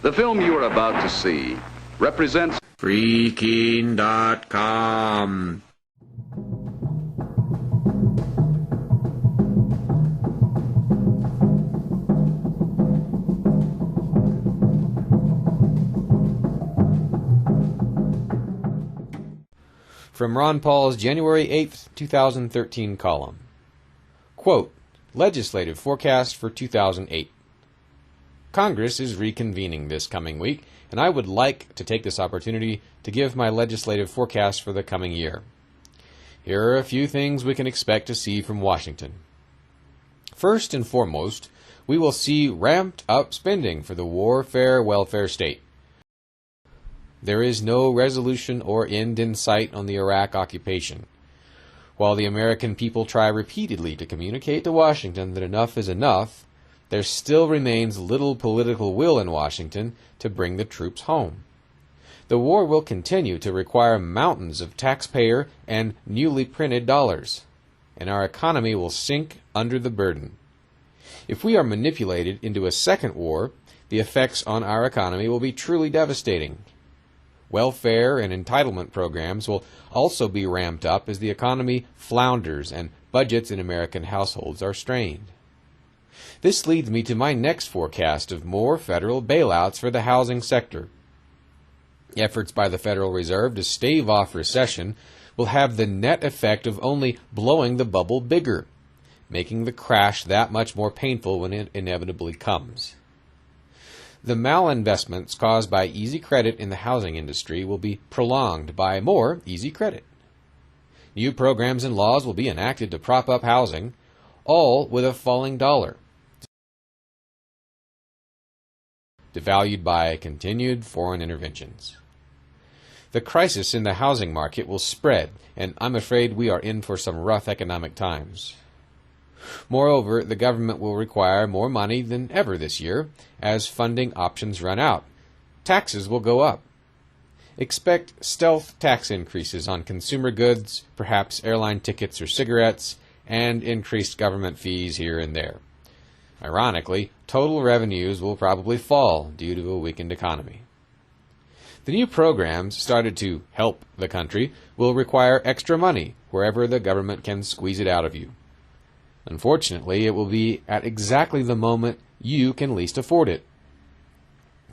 The film you are about to see represents Freaking.com. From Ron Paul's January 8th, 2013 column. Quote, Legislative Forecast for 2008. Congress is reconvening this coming week, and I would like to take this opportunity to give my legislative forecast for the coming year. Here are a few things we can expect to see from Washington. First and foremost, we will see ramped up spending for the warfare welfare state. There is no resolution or end in sight on the Iraq occupation. While the American people try repeatedly to communicate to Washington that enough is enough, there still remains little political will in Washington to bring the troops home. The war will continue to require mountains of taxpayer and newly printed dollars, and our economy will sink under the burden. If we are manipulated into a second war, the effects on our economy will be truly devastating. Welfare and entitlement programs will also be ramped up as the economy flounders and budgets in American households are strained. This leads me to my next forecast of more federal bailouts for the housing sector. Efforts by the Federal Reserve to stave off recession will have the net effect of only blowing the bubble bigger, making the crash that much more painful when it inevitably comes. The malinvestments caused by easy credit in the housing industry will be prolonged by more easy credit. New programs and laws will be enacted to prop up housing, all with a falling dollar, devalued by continued foreign interventions. The crisis in the housing market will spread, and I'm afraid we are in for some rough economic times. Moreover, the government will require more money than ever this year as funding options run out. Taxes will go up. Expect stealth tax increases on consumer goods, perhaps airline tickets or cigarettes, and increased government fees here and there. Ironically, total revenues will probably fall due to a weakened economy. The new programs started to help the country will require extra money wherever the government can squeeze it out of you. Unfortunately, it will be at exactly the moment you can least afford it.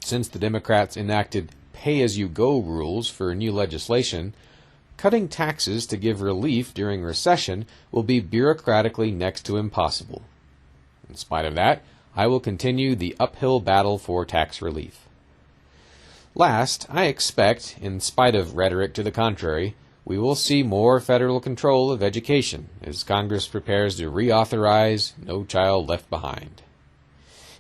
Since the Democrats enacted pay-as-you-go rules for new legislation, cutting taxes to give relief during recession will be bureaucratically next to impossible. In spite of that, I will continue the uphill battle for tax relief. Last, I expect, in spite of rhetoric to the contrary, we will see more federal control of education as Congress prepares to reauthorize No Child Left Behind.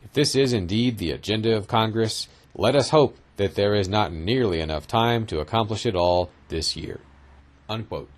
If this is indeed the agenda of Congress, let us hope that there is not nearly enough time to accomplish it all this year." Unquote.